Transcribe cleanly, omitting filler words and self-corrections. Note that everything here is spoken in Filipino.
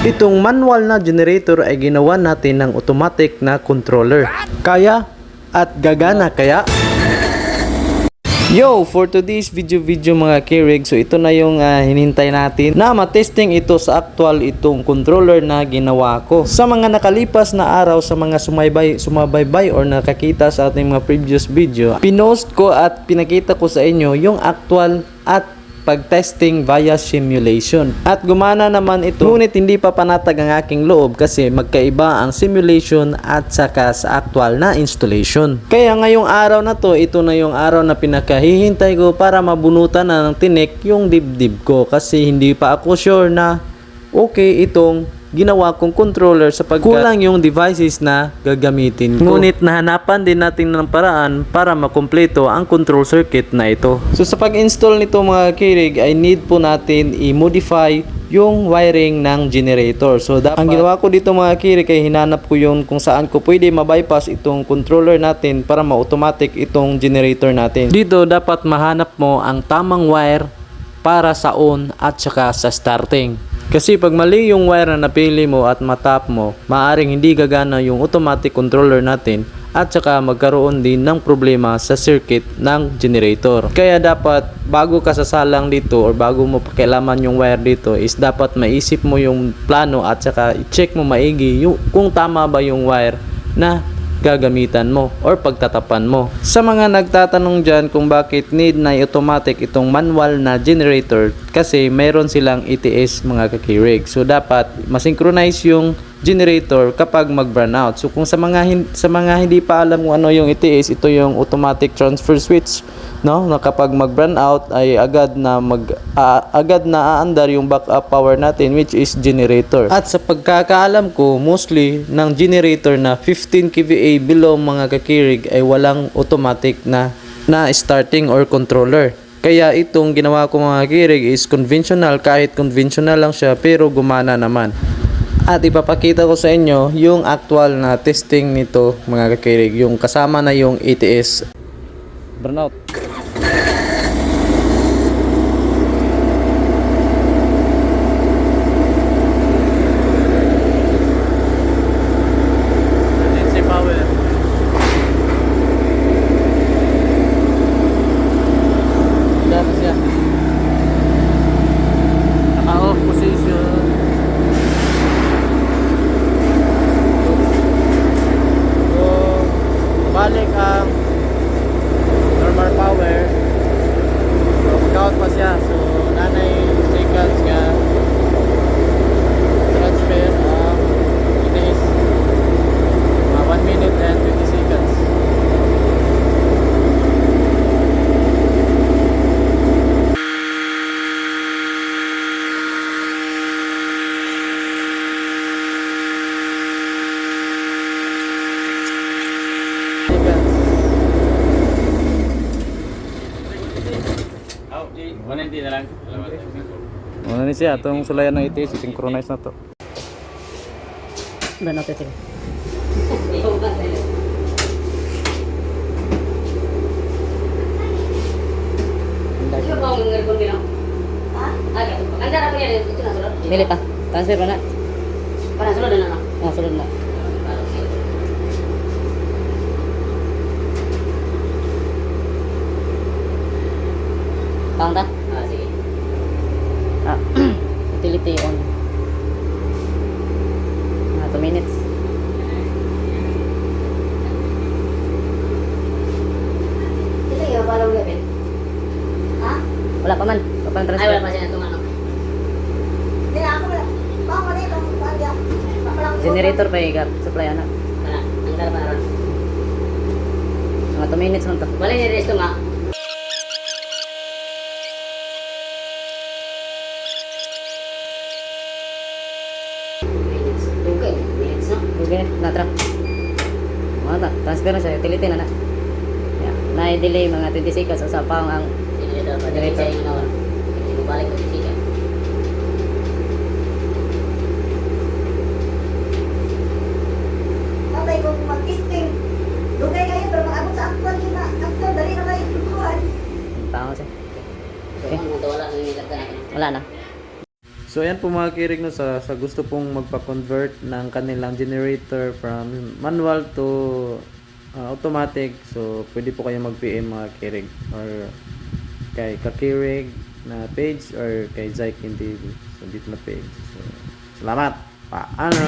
Itong manual na generator ay ginawa natin ng automatic na controller. Kaya at gagana kaya? Yo, for today's video mga Keurig, so ito na yung hinintay natin na matesting ito sa actual itong controller na ginawa ko. Sa mga nakalipas na araw, sa mga sumabaybay or nakakita sa ating mga previous video, pinost ko at pinakita ko sa inyo yung actual at pag-testing via simulation. At gumana naman ito, ngunit hindi pa panatag ang aking loob kasi magkaiba ang simulation at saka sa actual na installation. Kaya ngayong araw na to, ito na yung araw na pinakahihintay ko para mabunutan na ng tinik yung dibdib ko kasi hindi pa ako sure na okay itong ginawa kong controller sapagkat kulang yung devices na gagamitin ko. Ngunit nahanapan din natin ng paraan para makumpleto ang control circuit na ito. So sa pag-install nito mga Keurig ay need po natin i-modify yung wiring ng generator. So dapat, ang ginawa ko dito mga Keurig ay hinanap ko yung kung saan ko pwede ma-bypass itong controller natin para ma-automatic itong generator natin. Dito dapat mahanap mo ang tamang wire para sa on at saka sa starting. Kasi pag mali yung wire na napili mo at matap mo, maaring hindi gagana yung automatic controller natin at saka magkaroon din ng problema sa circuit ng generator. Kaya dapat bago ka sasalang dito or bago mo pakialaman yung wire dito is dapat maisip mo yung plano at saka i-check mo maigi yung, kung tama ba yung wire na gagamitan mo or pagtatapan mo. Sa mga nagtatanong dyan kung bakit need na automatic itong manual na generator, kasi meron silang ETS mga Keurig. So dapat masynchronize yung generator kapag mag-brownout. So kung sa mga hindi pa alam kung ano yung ETS, ito yung automatic transfer switch, no? Na kapag mag-brownout ay agad na aandar yung backup power natin, which is generator. At sa pagkakaalam ko, mostly ng generator na 15 kVA below mga Keurig ay walang automatic na starting or controller. Kaya itong ginawa ko mga Keurig is conventional, kahit conventional lang siya pero gumana naman. At ipapakita ko sa inyo yung actual na testing nito mga Keurig, yung kasama na yung ETS. Burnout. Naka-off position. So, balik ang normal power. So, mag-out pa siya. So, nanay seconds nga transfer ang ETS. 1 minute and 20 seconds. Hindi na lang. Ano ni siya, itong sulayan ng ETS, synchronize na to. Ba natin ito? Ano ba ang ngaripon din ako? Ha? Maganda na po yan. Ito na sulod. Dili pa. Transfer pa na. Parang sulod na lang. Oh, sulod na. Pang ta? Sige. Ah, utility on. 2 minutes. Ito yung parang gawin. Ha? Wala pa man. Wala pa Ay, transfer. wala pa siya itong ano. Hindi, ako wala. Baka mali itong pagya. Generator pa ikat. Supply anak. Wala. Ang dara pa naroon. Mga 2 minutes man to. Wala yung rest nga. Minutes. Tungkay. Minutes, no? Okay, natra. Mga ta. Transfer na siya. Utility na na. Yeah. Na-delay mga 20 seconds. Sa pang ang Generator pa. Generator siya yung nawal. Hindi mo balik ko siya. Tatay kung mag-testing, dugay kayo pero mag-abot sa actual kita. Actual, dali na kayo tukuhan. pango siya. So, ano, wala na yung nilagyan natin. Wala na. So ayan po mga kirig, no, sa gusto pong magpa-convert ng kanilang generator from manual to automatic, so pwede po kayo mag-PM mga kirig, or kay Kakirig na page or kay Zykin TV, so dito na page. So salamat, paano.